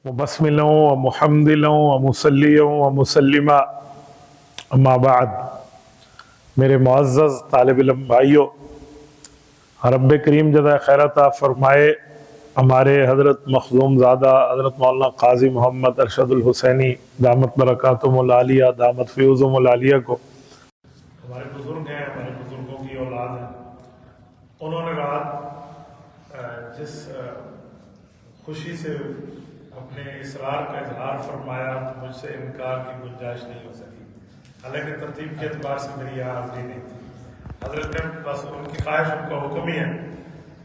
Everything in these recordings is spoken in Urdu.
وبسملا ومحمدلا ومصلیا ومسلما اما بعد۔ میرے معزز طالب علم بھائیوں، رب کریم جزائے خیر عطا فرمائے ہمارے حضرت مخزوم زادہ حضرت مولانا قاضی محمد ارشد الحسینی دامت برکاتہم العالیہ دامت فیوزہم العالیہ کو، ہمارے بزرگ ہیں، ہمارے بزرگوں کی اولاد ہیں، انہوں نے رات جس خوشی سے اپنے اصرار کا اظہار فرمایا تو مجھ سے انکار کی گنجائش نہیں ہو سکی، حالانکہ ترتیب کے اعتبار سے میری یہاں حاضری نہیں تھی۔ حضرت نے بس ان کی خواہش ان کا حکم ہی ہے،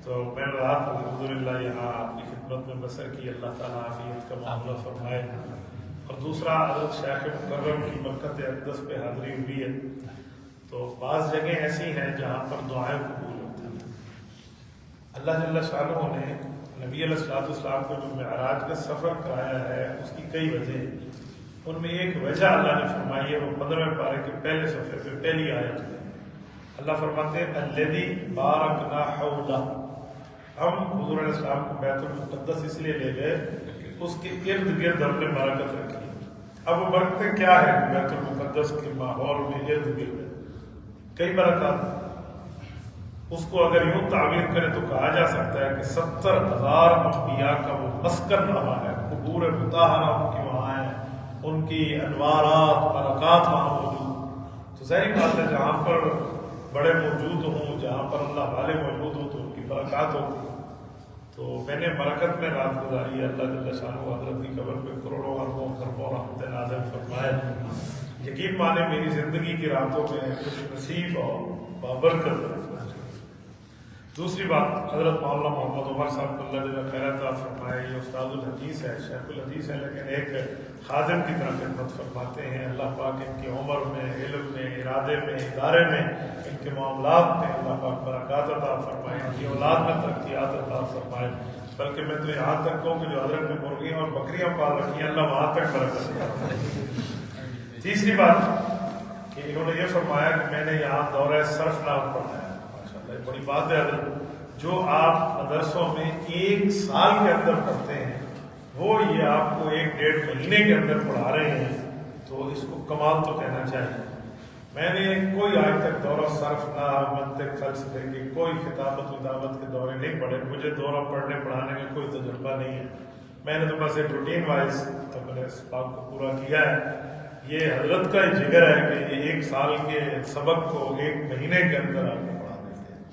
تو میں نے رات الحمدللہ یہاں آپ کی خدمت میں بسر کی۔ اللہ تعالیٰ عافیت کا معاملہ فرمائے۔ اور دوسرا، حضرت شیخ مکرم کی برکت اقدس پہ حاضری ہوئی ہے، تو بعض جگہیں ایسی ہیں جہاں پر دعائیں قبول ہوتی ہیں۔ اللہ جل شانہ نے نبی علیہ السلام کو جو معراج کا سفر کرایا ہے اس کی کئی وجہ ہیں، ان میں ایک وجہ اللہ نے فرمائی ہے، وہ 15ویں پارے کے پہلے صفحے پہ پہلی آیت ہے۔ اللہ فرماتے ہیں الذی بارکنا حولہ، ہم حضور علیہ السلام کو بیت المقدس اس لیے لے گئے کہ اس کے ارد گرد ہم نے برکت رکھی۔ اب وہ برکتیں کیا ہے؟ بیت المقدس کے ماحول میں ارد گرد کئی برکات۔ اس کو اگر یوں تعبیر کرے تو کہا جا سکتا ہے کہ 70,000 انبیاء کا وہ مسکن رہا ہے، قبور مطہرہ ان کی وہاں ہیں، ان کی انوارات برکات وہاں موجود۔ تو ظاہر بات ہے جہاں پر بڑے موجود ہوں، جہاں پر اللہ والے موجود ہوں تو ان کی برکات ہوتی ہیں۔ تو میں نے برکت میں رات گزاری ہے۔ اللہ جل شانہ حضرت کی قبر پہ کروڑوں اربوں خربوں رحمت نازل فرمائے۔ یقین مانے میری زندگی کی راتوں میں خوش نصیب اور بابرکت ہے۔ دوسری بات، حضرت مولانا محمد عمر صاحب کو اللہ جل خیر عطا فرمائے، یہ استاد الحدیث ہے، شیخ الحدیث ہے، لیکن ایک خادم کی طرح خدمت فرماتے ہیں۔ اللہ پاک ان کی عمر میں، علم میں، ارادے میں، ادارے میں، ان کے معاملات میں اللہ پاک برکات عطا فرمائے، ان کی اولاد میں ترقیات عطا فرمائے۔ بلکہ میں تو یہاں تک کہوں کہ جو حضرت نے مرغیاں اور بکریاں پال رکھی ہیں، اللہ وہاں تک برکت عطا فرمائے۔ تیسری بات کہ انہوں نے یہ فرمایا کہ میں نے یہاں دورہ صرف نام پڑھایا، بڑی بات ہے حضرت، جو آپ مدرسوں میں 1 سال کے اندر پڑھتے ہیں وہ یہ آپ کو 1-1.5 مہینے کے اندر پڑھا رہے ہیں، تو اس کو کمال تو کہنا چاہیے۔ میں نے کوئی آج تک دورہ صرف نہ منطق فلسفے کے کوئی خطابت ودعوت کے دورے نہیں پڑھے، مجھے دورہ پڑھنے پڑھانے میں کوئی تجربہ نہیں ہے۔ میں نے تو بس ایک روٹین وائز اپنے اس بات کو پورا کیا ہے۔ یہ حضرت کا جگر ہے کہ یہ 1 سال کے سبق کو 1 مہینے کے اندر آپ کو پڑھا دیتے ہیں۔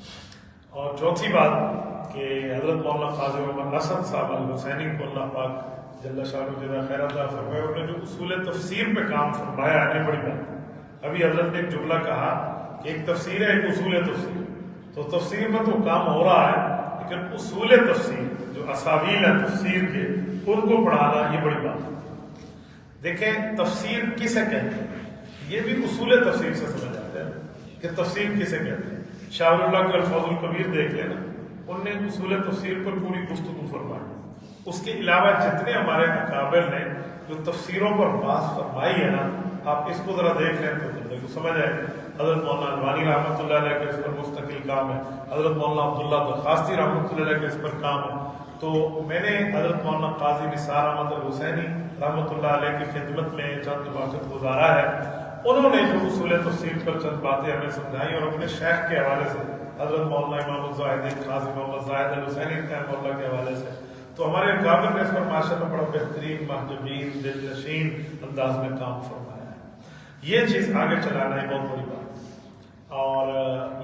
اور چوتھی بات کہ حضرت مولانا قاضی محمد حسن صاحب الحسینی کو اللہ پاک جل شانہ جزا خیر عطا فرمائے، انہوں نے جو اصول تفسیر پہ کام فرمایا ہے، بڑی بات۔ ابھی حضرت نے ایک جملہ کہا کہ ایک تفسیر ہے، ایک اصول تفسیر، تو تفسیر میں تو کام ہو رہا ہے، لیکن اصول تفسیر جو اساویل ہیں تفسیر کے، ان کو پڑھانا یہ بڑی بات ہے۔ دیکھیں تفسیر کسے کہتے ہیں، یہ بھی اصول تفسیر سے سمجھ آتا ہے کہ تفسیر کسے کہتے ہیں۔ شاہ اللہ کے الفاظ الکبیر دیکھ لینا، ان نے اصول تفسیر پر پوری گفتگو فرمائی۔ اس کے علاوہ جتنے ہمارے اکابر نے جو تفسیروں پر بحث فرمائی ہے نا، آپ اس کو ذرا دیکھ لیں تو بندے کو سمجھ آئے۔ حضرت مولانا البانی رحمۃ اللہ علیہ کے اس پر مستقل کام ہے، حضرت مولانا عبداللہ درخواستی رحمۃ اللہ علیہ کے اس پر کام ہے۔ تو میں نے حضرت مولانا قاضی نثار احمد الحسینی رحمۃ اللہ علیہ کی خدمت میں چند وقت گزارا ہے، انہوں نے جو اصول تفسیر پر چند باتیں ہمیں سمجھائی، اور اپنے شیخ کے حوالے سے حضرت مولانا امام الزاہد قاضی محمد زاہد الحسینی رحمۃ اللہ کے حوالے سے، تو ہمارے اکابر نے اس پر ماشاءاللہ بڑا بہترین محجوبین دل نشین انداز میں کام فرمایا ہے۔ یہ چیز آگے چلانا ہے بہت بڑی بات، اور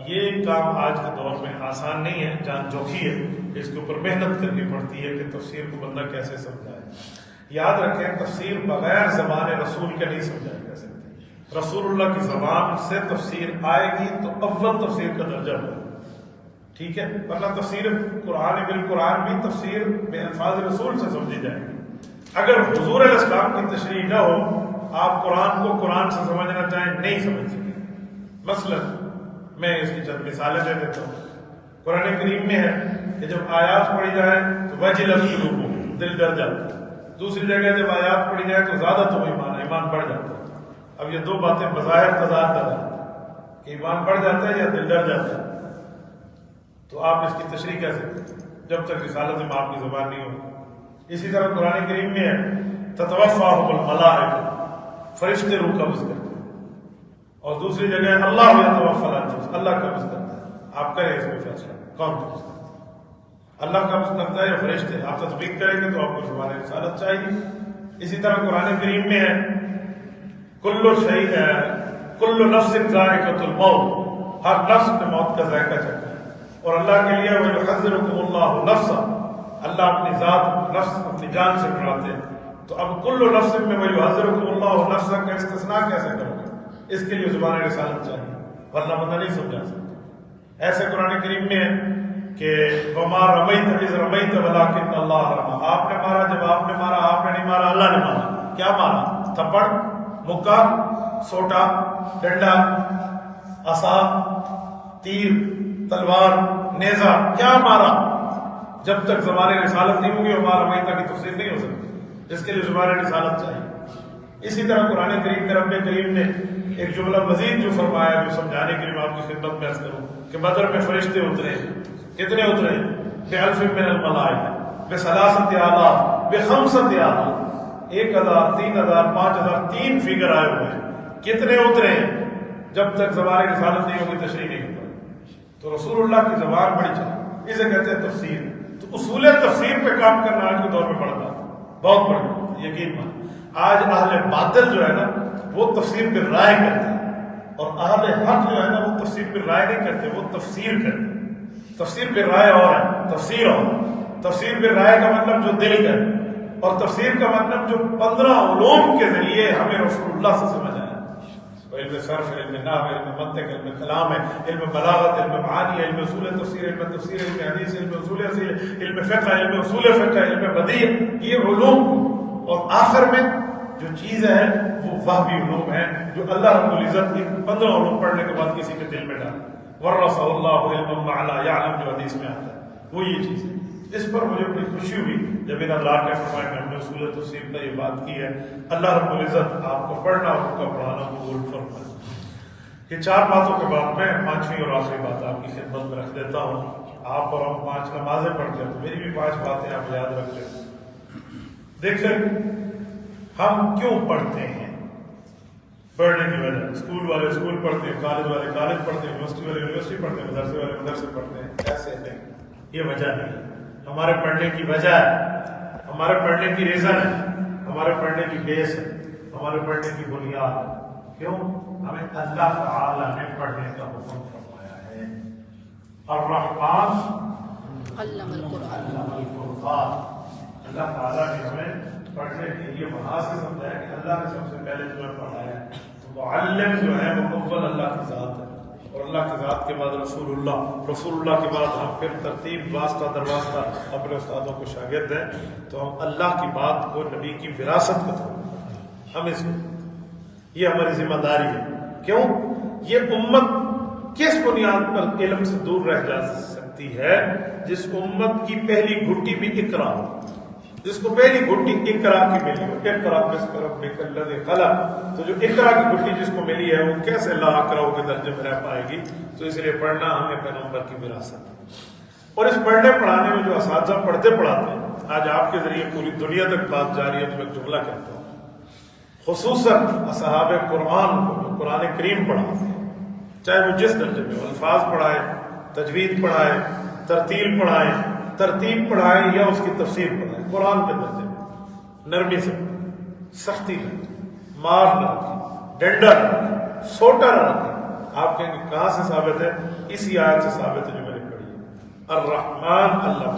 یہ کام آج کے دور میں آسان نہیں ہے، جان جوکھی ہے، اس کے اوپر محنت کرنی پڑتی ہے کہ تفسیر کو بندہ کیسے سمجھائے۔ یاد رکھیں تفسیر بغیر زبان رسول کے نہیں سمجھائی جا سکتی۔ رسول اللہ کی زبان سے تفسیر آئے گی تو اول تفسیر کا درجہ ہوگا، ٹھیک ہے، ورنہ تفسیر قرآن بالقرآن بھی تفسیر بے الفاظ رسول سے سمجھی جائے گی۔ اگر حضور علیہ السلام کی تشریح نہ ہو، آپ قرآن کو قرآن سے سمجھنا چاہیں نہیں سمجھ سکیں۔ مثلا میں اس کی چند مثالیں دے دیتا ہوں۔ قرآن کریم میں ہے کہ جب آیات پڑھی جائے تو وجلت قلوبہم، دل ڈر جاتا ہے۔ دوسری جگہ جب آیات پڑھی جائے تو زیادہ تم ایمان بڑھ جاتا ہے۔ اب یہ 2 باتیں بظاہر تضاد ہیں کہ ایمان بڑھ جاتا ہے یا دل ڈر جاتا ہے، تو آپ اس کی تشریح کیسے کریں جب تک رسالت میں آپ کی زبان نہیں ہو؟ اسی طرح قرآن کریم میں ہے تتوفاہم الملائکہ، فرشتے روح قبض کرتے ہیں، اور دوسری جگہ اللہ یتوفی الانفس، اللہ قبض کرتا ہے۔ آپ کریں اس میں فیصلہ کون قبض کرتا ہے، اللہ قبض کرتا ہے یا فرشتے؟ آپ تطبیق کریں گے تو آپ کو زبان رسالت چاہیے۔ اسی طرح قرآن کریم میں ہے کل نفس ذائقۃ الموت، ہر نفس نے موت کا ذائقہ چکھا ہے، اور اللہ کے لیے وَيُحَذِّرُكُمُ اللَّهُ نَفْسًا، اللہ اپنی ذات نفس اپنی جان سے ڈراتے ہیں۔ تو اب کل نفس میں وَيُحَذِّرُكُمُ اللَّهُ نَفْسًا کا استثناء کیسے کرو گے؟ اس کے لیے زبان رسالت چاہیے، ورنہ بندہ نہیں سمجھا سکتا۔ ایسے قرآن کریم میں ہے کہ وَمَا رَمَيْتَ إِذْ رَمَيْتَ وَلَٰكِنَّ اللَّهَ رَمَىٰ، آپ نے مارا جب آپ نے مارا، آپ نے نہیں مارا اللہ نے مارا۔ کیا مارا؟ تھپڑ، مکہ، سوٹا، ڈنڈا، عصا، تیر، تلوار، نیزہ، کیا مارا؟ جب تک زبان رسالت نہیں ہوگی وَمَا رَمَيْتَ کی تفسیر نہیں ہو سکتی، اس کے لیے زبان رسالت چاہیے۔ اسی طرح قرآن کریم میں رب کریم نے ایک جملہ مزید جو فرمایا، جو سمجھانے کے لیے میں آپ کی خدمت میں عرض کروں کہ بدر میں فرشتے اترے، کتنے اترے؟ بِأَلْفٍ مِّنَ الْمَلَائِكَةِ بِثَلَاثَةِ آلَافٍ بِخَمْسَةِ آلَافٍ، 1000 3000 5000 3 فگر آئے ہوئے ہیں۔ کتنے اترے؟ جب تک زبان رسالت نہیں ہوگی تشریح نہیں ہوگی۔ تو رسول اللہ کی زبان بڑی چاہیے، اسے کہتے ہیں تفسیر۔ تو اصول تفسیر پہ کام کرنا آج کے دور میں بڑھ رہا ہے، بہت بڑھ رہا ہے، یقین مان۔ آج اہل باطل جو ہے نا وہ تفسیر پہ رائے کرتے ہیں، اور اہل حق جو ہے نا وہ تفسیر پہ رائے نہیں کرتے، وہ تفسیر کرتے ہیں۔ تفسیر پہ رائے اور ہے، تفسیر اور۔ تفسیر پہ رائے کا مطلب جو دل کا ہے، اور تفسیر کا مطلب جو 15 علوم کے ذریعے ہمیں رسول اللہ سے سمجھ آیا۔ علم صرف، علم نحو، علم منطق، علم کلام ہے، علم بلاغت، علم معانی، علم اصول تفسیر، علم تفسیر، علم حدیث، علم اصول حدیث، علم فقہ، علم اصول فقہ، علم بدیع، یہ علوم۔ اور آخر میں جو چیز ہے وہ وحی علوم ہے جو اللہ رب العزت ان 15 علوم پڑھنے کے بعد کسی کے دل میں ڈالا۔ ورثہ اللہ علما ما لا یعلم، جو حدیث میں آتا ہے وہ یہ چیز ہے۔ اس پر مجھے بڑی خوشی ہوئی جب ان اللہ نے فرمایا کہ ہم نے اصول تفسیر پر یہ بات کی ہے۔ اللہ رب العزت آپ کو پڑھنا اور ان کا پڑھانا قبول فرمائے۔ یہ 4 باتوں کے بعد میں 5ویں اور آخری بات آپ کی خدمت میں رکھ دیتا ہوں۔ آپ اور ہم 5 نمازیں پڑھتے ہیں تو میری بھی 5 باتیں آپ یاد رکھ لیں۔ دیکھیں ہم کیوں پڑھتے ہیں؟ پڑھنے کی وجہ، اسکول والے اسکول پڑھتے ہیں، کالج والے کالج پڑھتے ہیں، یونیورسٹی والے یونیورسٹی پڑھتے ہیں، مدرسے والے مدرسے پڑھتے ہیں۔ ایسے نہیں، یہ وجہ نہیں۔ ہمارے پڑھنے کی وجہ ہے، ہمارے پڑھنے کی ریزن ہے، ہمارے پڑھنے کی بیس ہے، ہمارے پڑھنے کی بنیاد ہے۔ کیوں؟ ہمیں اللہ تعالی نے پڑھنے کا حکم فرمایا ہے۔ الرحمن علم القرآن، اللہ تعالیٰ نے ہمیں پڑھنے کے لیے وہاں سے سمجھایا کہ اللہ نے سب سے پہلے تمہیں پڑھایا ہے۔ تو معلم جو ہے وہ اول اللہ کی ذات ہے، اور اللہ کی ذات کے بعد رسول اللہ کے بعد ہم پھر ترتیب واسطہ در واسطہ اپنے استادوں کو شاگرد ہیں۔ تو ہم اللہ کی بات کو، نبی کی وراثت کو ہم اس کو، یہ ہماری ذمہ داری ہے۔ کیوں؟ یہ امت کس بنیاد پر علم سے دور رہ جا سکتی ہے؟ جس امت کی پہلی گھٹی بھی اقرا ہو، جس کو پہلی گھٹی اقرا کی ملی ہو، اقرا باسم ربک الذی خلق، تو جو اقرا کی گھٹی جس کو ملی ہے وہ کیسے لا اقرا کے درجے میں رہ پائے گی؟ تو اس لیے پڑھنا ہمیں پیغمبر کی وراثت ہے۔ اور اس پڑھنے پڑھانے میں جو اساتذہ پڑھتے پڑھاتے ہیں، آج آپ کے ذریعے پوری دنیا تک بات جاری ہے، تو میں ایک جملہ کہتا ہوں، خصوصاً اصحاب قرآن کو جو قرآن کریم پڑھاتے ہیں، چاہے وہ جس درجے میں الفاظ پڑھائے، تجوید پڑھائے، ترتیب پڑھائے یا اس کی تفسیر پڑھائے، قرآن کے درجے میں نرمی سے، سختی میں، مار نہ رکھے، ڈنڈا نہ رکھے، سوٹا نہ رکھے۔ آپ کہیں گے کہاں سے ثابت ہے؟ اسی آیت سے ثابت ہے جو میں نے پڑھی ہے۔ الرحمن اللہ،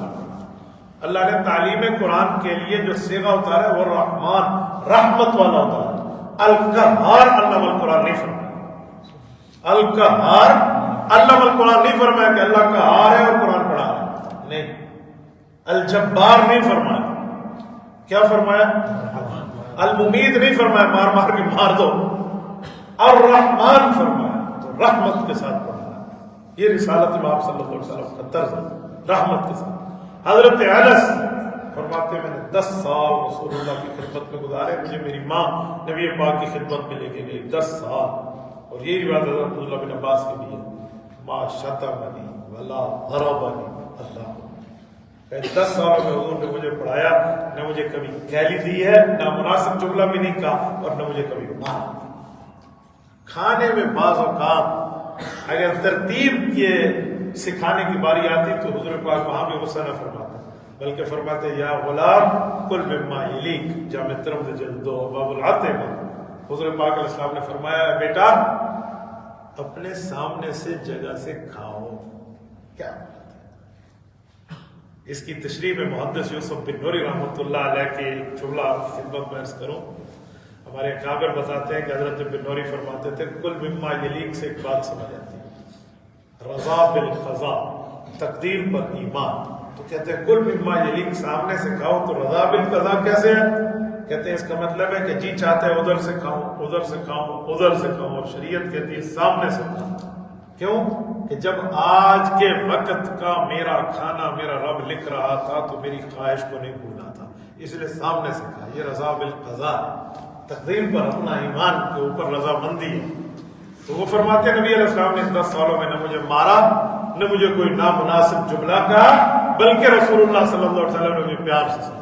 اللہ نے تعلیم قرآن کے لیے جو صیغہ اتارا ہے وہ رحمان، رحمت والا اتارا ہے۔ القہار علم القرآن نہیں فرمایا، القہار علم القرآن نہیں فرمایا کہ اللہ قہار ہے اور قرآن پڑھا رہا ہے، نہیں۔ الجبار نہیں فرمایا، کیا فرمایا؟ الممید نہیں فرمایا مار مار کے مار دو، الرحمن فرمایا، تو رحمت کے ساتھ پڑھا۔ یہ رسالت امام صلی اللہ علیہ وسلم کا طرز ہے، رحمت کے ساتھ۔ حضرت انس فرماتے ہیں میں نے 10 سال رسول اللہ کی خدمت میں گزارے، مجھے میری ماں نبی پاک کی خدمت میں لے کے گئی 10 سال، اور یہی روایت حضرت عبداللہ بن عباس کے لیے، ما شتمنی ولا ضربنی اللہ، 10 سالوں میں حضور نے مجھے پڑھایا، نہ مجھے کبھی گالی دی ہے، نہ مناسب جملہ بھی نہیں کہا، اور نہ مجھے کبھی مارا۔ کھانے میں بعض اوقات اگر ترتیب کے سکھانے کی باری آتی تو حضور پاک وہاں بھی غصہ نہ فرماتا، بلکہ فرماتے یا غلام کل مما یلیک، جامع ترمذی جلد 2 باب العطب۔ حضور پاک علیہ السلام نے فرمایا بیٹا اپنے سامنے سے جگہ سے کھاؤ۔ کیا اس کی تشریح میں محدث یوسف بن نوری رحمۃ اللہ علیہ کے جملہ آپ کی خدمت میں عرض کروں۔ ہمارے اکابر بتاتے ہیں کہ حضرت بن نوری فرماتے تھے کل مما یلیک سے ایک بات سمجھ آتی ہے، رضا بالقضاء، تقدیر پر ایمان۔ تو کہتے ہیں کل مما یلیک، سامنے سے کھاؤ، تو رضا بالقضاء کیسے ہے؟ کہتے ہیں اس کا مطلب ہے کہ جی چاہتے ہیں ادھر سے کھاؤں، ادھر سے کھاؤں، ادھر سے کھاؤں، اور شریعت کہتی ہے سامنے سے کھاؤں۔ کیوں کہ جب آج کے وقت کا میرا کھانا میرا رب لکھ رہا تھا تو میری خواہش کو نہیں بھولا تھا، اس لیے سامنے سے کھا۔ یہ رضا بالقضاء، تقدیر پر اپنا ایمان کے اوپر رضا مندی ہے۔ تو وہ فرماتے ہیں نبی علیہ السلام نے 10 سالوں میں نہ مجھے مارا، نہ مجھے کوئی نامناسب جملہ کہا، بلکہ رسول اللہ صلی اللہ علیہ وسلم نے مجھے پیار سے سمجھا۔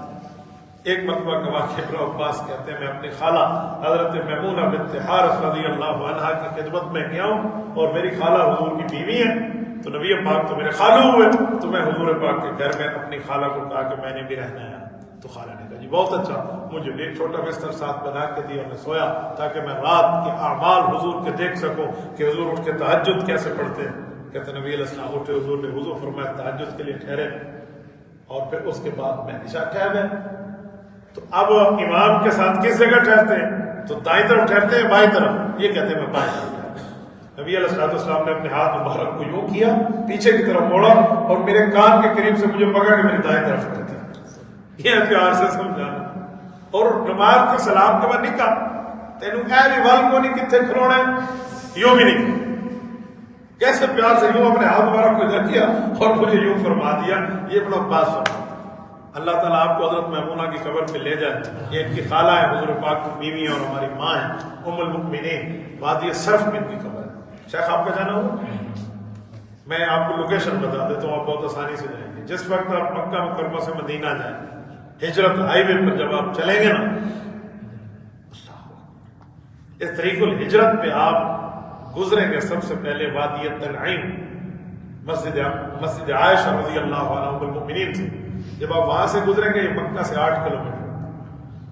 ایک مرتبہ کا واقعہ ابن عباس کہتے ہیں میں اپنی خالہ حضرت میمونہ بنت حارث رضی اللہ عنہا کی خدمت میں گیا ہوں، اور میری خالہ حضور کی بیوی ہے، تو نبی پاک تو میرے خالو ہوئے، تو میں حضور پاک کے گھر میں اپنی خالہ کو کہا کہ میں نے بھی رہنا ہے۔ تو خالہ نے کہا جی بہت اچھا، مجھے بھی ایک چھوٹا بستر ساتھ بنا کے دیا، اور میں سویا تاکہ میں رات کے اعمال حضور کے دیکھ سکوں کہ حضور اٹھ کے تہجد کیسے پڑھتے ہیں۔ کہتے نبی علیہ السلام اٹھے، حضور نے وضو فرمایا، تہجد کے لیے ٹھہرے، اور پھر اس کے بعد میں عشاء ٹھہر گئے۔ تو اب امام کے ساتھ کس جگہ ٹھہرتے ہیں؟ تو دائیں طرف ٹھہرتے ہیں بائیں طرف؟ یہ کہتے ہیں میں بائیں طرف ٹھہرتا ہوں۔ نبی علیہ السلام نے اپنے ہاتھ مبارک کو یوں کیا، پیچھے کی طرف موڑا، اور میرے کان کے قریب سے مجھے پکڑ کے میری دائیں طرف ٹھہرتے ہیں۔ یہ پیار سے سمجھانا، اور نماز کے سلام کے بعد نہیں کہا تینوں اے بھی ول کو نہیں کتنے کھلونا ہے، یوں بھی نہیں، کیسے پیار سے یوں اپنے ہاتھ مبارک کو ادھر کیا اور مجھے یوں فرما دیا۔ یہ بڑا بات فرما۔ اللہ تعالیٰ آپ کو حضرت میمونہ کی قبر پہ لے جائے، یہ ان کی خالہ ہے، حضور پاک کی بیوی ہے، اور ہماری ماں ہے ام المؤمنین، وادی صرف میں ان کی قبر ہے۔ شیخ آپ کا جانا ہو، میں آپ کو لوکیشن بتا دیتا ہوں، آپ بہت آسانی سے جائیں گے۔ جس وقت آپ مکہ مکرمہ سے مدینہ جائیں، ہجرت ہائی وے پر جب آپ چلیں گے نا، اس طریق الہجرت پہ آپ گزریں گے، سب سے پہلے وادی تنعیم، مسجد عائشہ رضی اللہ عنہ ام المؤمنین سے جب آپ وہاں سے گزریں گے، یہ مکہ سے 8 کلومیٹر،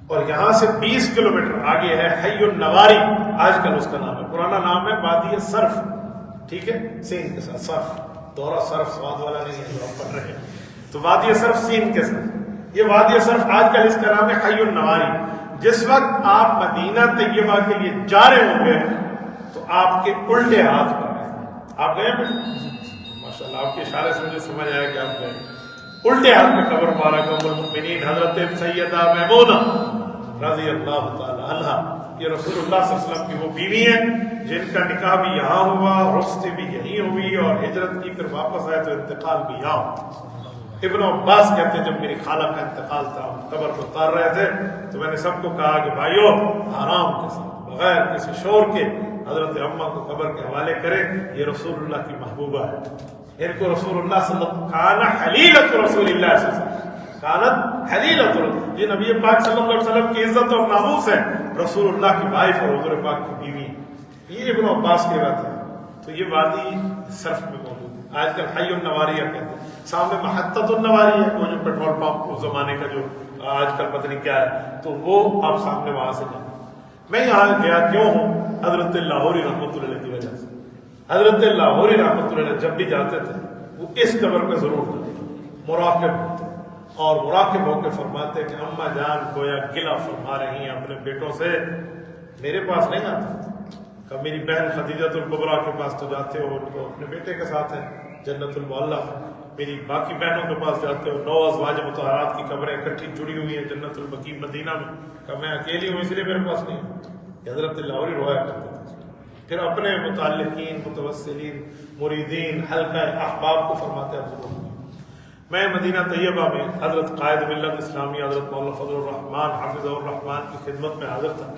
اور یہاں سے 20 کلومیٹر آگے ہے حی النواری، آج کل اس کا نام ہے، پرانا نام ہے وادی صرف، ٹھیک ہے، سین کے ساتھ صرف، دورہ صرف سواد والا نہیں ہے جو آپ پڑھ رہے ہیں، تو وادی صرف سین کے ساتھ، یہ وادی صرف آج کل اس کا نام ہے حی النواری۔ جس وقت آپ مدینہ طیبہ کے لیے جا رہے ہوں گے تو آپ کے الٹے ہاتھ پر ہیں، آپ گئے ماشاء اللہ، آپ کے اشارے سے مجھے سمجھ آیا کہ آپ گئے، الٹے ہاتھ میں قبر مبارک ام المؤمنین حضرت سیدہ میمونہ رضی اللہ تعالی عنہ، یہ رسول اللہ صلی اللہ علیہ وسلم کی وہ بیوی ہیں جن کا نکاح بھی یہاں ہوا، رخصتی بھی یہیں ہوئی، اور ہجرت کی پھر واپس آئے تو انتقال بھی یہاں ہوا۔ ابن عباس کہتے ہیں جب میری خالہ کا انتقال تھا، ہم قبر کو اتار رہے تھے، تو میں نے سب کو کہا کہ بھائیو آرام کے ساتھ بغیر کسی شور کے حضرت اماں کو قبر کے حوالے کریں، یہ رسول اللہ کی محبوبہ ہے، ان کو رسول اللہ صلی اللہ علیہ وسلم کانت حلیلۃ رسول اللہ صلی اللہ علیہ وسلم، کانت حلیلۃ، یہ نبی پاک صلی اللہ علیہ وسلم کی عزت اور ناموس ہے، رسول اللہ کی وائف اور حضور پاک کی بیوی، یہ ابن عباس کی بات ہے۔ تو یہ وادی صرف میں موجود ہے، آج کل حی النواریہ کہتے ہیں، سامنے محطت النواری ہے، وہ جو پیٹرول پمپ اس زمانے کا جو آج کل پتہ نہیں کیا ہے، تو وہ آپ سامنے وہاں سے جائیں۔ میں یہاں گیا کیوں ہوں؟ حضرت لاہوری رحمۃ اللہ علیہ کی وجہ سے۔ حضرت لاہوری رحمۃ اللہ علیہ جب بھی جاتے تھے وہ اس قبر پہ ضرور جاتے، مراقب ہوتے، اور مراقب ہو کے فرماتے کہ اماں جان گویا گلہ فرما رہی ہیں اپنے بیٹوں سے، میرے پاس نہیں آتا، کہ میری بہن خدیجۃ الکبریٰ کے پاس تو جاتے ہو تو اپنے بیٹے کے ساتھ ہیں جنت المعلیٰ، میری باقی بہنوں کے پاس جاتے ہو 9 ازواج مطہرات کی قبریں اکٹھی جڑی ہوئی ہیں جنت البقیع مدینہ میں، کہ میں اکیلی ہوں اس لیے میرے پاس نہیں ہوں۔ حضرت لاہوری روایت کرتے تھے، پھر اپنے متعلقین، متوسلین، مریدین، حلقہ احباب کو فرماتے ہیں۔ میں مدینہ طیبہ میں حضرت قائد ملت اسلامی حضرت مولانا فضل الرحمان حافظ الرحمان کی خدمت میں حاضر تھا،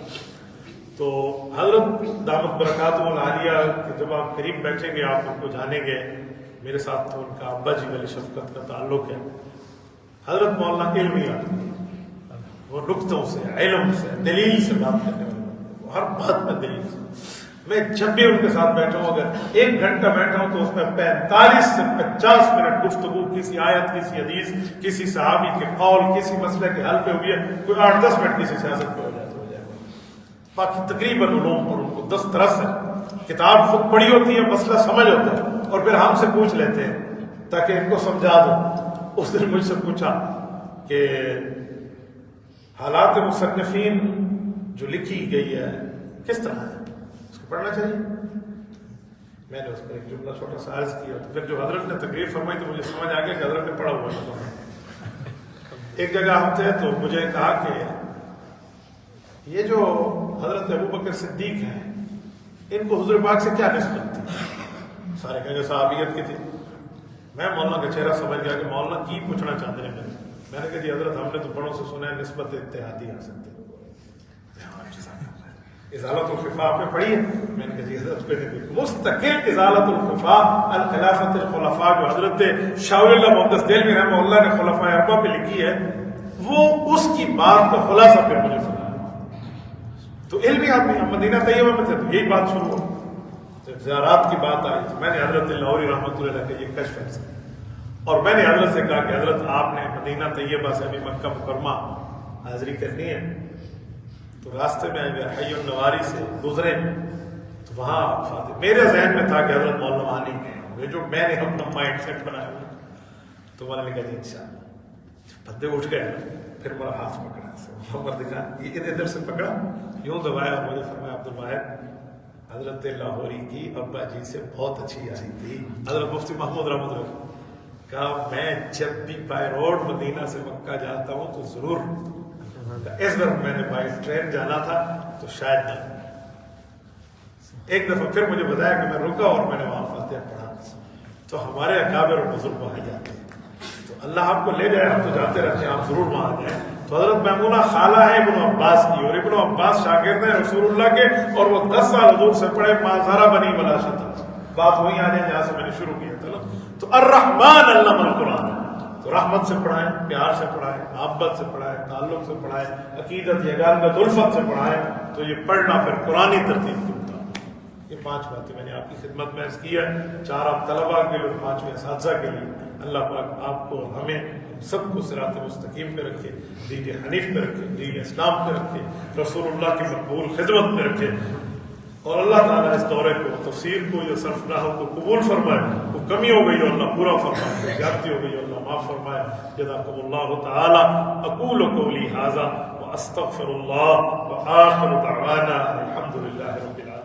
تو حضرت دامت برکاتہ العالیہ کہ جب آپ قریب بیٹھیں گے آپ ان کو جانیں گے، میرے ساتھ تو ان کا ابا جی والی شفقت کا تعلق ہے، حضرت مولانا علمی آدمی، وہ نکتوں سے، علم سے، دلیل سے بات کرنے والے، وہ ہر بات میں دلیل سے۔ میں جب بھی ان کے ساتھ بیٹھا ہوں، اگر 1 گھنٹہ بیٹھا ہوں تو اس میں 45 سے 50 منٹ گفتگو کسی آیت، کسی حدیث، کسی صحابی کے قول، کسی مسئلے کے حل پہ ہوئی ہے، کوئی 8-10 منٹ کسی سیاست پہ ہو جائے تو ہو جائے گا۔ باقی تقریباً علوم پر ان کو 10 درس ہے، کتاب خود پڑھی ہوتی ہے، مسئلہ سمجھ ہوتا ہے، اور پھر ہم سے پوچھ لیتے ہیں تاکہ ان کو سمجھا دو۔ اس دن مجھ سے پوچھا کہ حالات مصنفین جو لکھی گئی ہے کس طرح ہے، اس کو پڑھنا چاہیے؟ میں نے اس پر ایک جملہ چھوٹا سا عرض کیا، تو پھر جو حضرت نے تقریر فرمائی تو مجھے سمجھ آ گیا کہ حضرت نے پڑھا ہوا تھا۔ ایک جگہ ہم تھے تو مجھے کہا کہ یہ جو حضرت ابوبکر صدیق ہیں ان کو حضور پاک سے کیا نسبت تھی؟ سارے کہیں گے صحابیت کی تھی۔ میں مولانا کا چہرہ سمجھ گیا کہ مولانا کی پوچھنا چاہتے ہیں میں نے کہا جی حضرت ہم نے تو بڑوں سے سنا ہے نسبت اتحادی حاصل تھی۔ ازالت الخفا آپ نے پڑھی ہے؟ میں نے کہا جی حضرت پہ مستقل ازالت الخفا الخلافت الخلفاء جو حضرت شاہ ولی اللہ محدث دہلوی رحمہ اللہ نے خلفاء اربعہ پہ لکھی ہے، وہ اس کی بات کا خلاصہ پھر مجھے سنا۔ تو علمی آدمی، ہم مدینہ طیبہ میں تھے تو یہی بات شروع ہو، جب زیارات کی بات آئی تو میں نے حضرت لاہوری رحمۃ اللہ علیہ کا یہ کشف ہے، اور میں نے حضرت سے کہا کہ حضرت آپ نے مدینہ طیبہ سے ابھی مکہ مکرمہ حاضری کرنی ہے، تو راستے میں اگر حی النواری سے گزرے تو وہاں فاتح میرے ذہن میں تھا کہ حضرت مولانا وہاں نہیں گئے، جو میں نے اپنا مائنڈ سیٹ بنایا ہوا، تو میں نے کہا جی انشاءاللہ۔ بندے اٹھ گئے، پھر میرا ہاتھ پکڑا، محمد دکھا یہ ادھر سے پکڑا، یوں دبایا، مجھے فرمایا عبد الواحد حضرت لاہوری کی ابا جی سے بہت اچھی یاری تھی۔ حضرت مفتی محمود رحمۃ اللہ کہا میں جب بھی بائی روڈ مدینہ سے مکہ جاتا ہوں تو ضرور، اس وقت میں نے بائی ٹرین جانا تھا تو شاید نہ۔ ایک دفعہ پھر مجھے بتایا کہ میں رکا اور میں نے وہاں فاتحہ پڑھا۔ تو ہمارے اکابر اور بزرگ وہاں جاتے ہیں، تو اللہ آپ کو لے جائے، ہم تو جاتے رہتے ہیں، آپ ضرور وہاں آ جائیں۔ تو حضرت میمونہ خالہ ہے ابن عباس کی، اور ابن عباس شاگرد ہیں رسول اللہ کے، اور وہ 10 سال حضور سے پڑھے، مازارہ بنی ملاشہ تھا۔ بات وہیں آ جائے جہاں سے میں نے شروع کیا تھا نا۔ تو الرحمن علم القرآن، تو رحمت سے پڑھائیں، پیار سے پڑھائیں، محبت سے پڑھائیں، تعلق سے پڑھائیں، عقیدت یگانگت الفت سے پڑھائیں، تو یہ پڑھنا پھر قرآنی ترتیب کے مطابق۔ یہ 5 باتیں میں نے آپ کی خدمت میں عرض کی ہے، 4 آپ طلباء کے لیے اور 5 اساتذہ کے لیے۔ اللہ پاک آپ کو ہمیں سب کو صراط مستقیم پہ رکھے، دین حنیف پہ رکھے، دین اسلام پہ رکھے، رسول اللہ کی مقبول خدمت پہ رکھے، اور اللہ تعالیٰ اس دورے کو، تفسیر کو، یا سرفراہوں کو قبول فرمائے۔ وہ کمی ہو گئی ہو اللہ پورا فرمائے، زیادتی ہو گئی ہو اللہ معاف فرمائے۔ جزاکم اللہ تعالیٰ۔ اقول قولی ھذا واستغفر اللہ، وآخر دعوانا الحمد للہ رب العالمین۔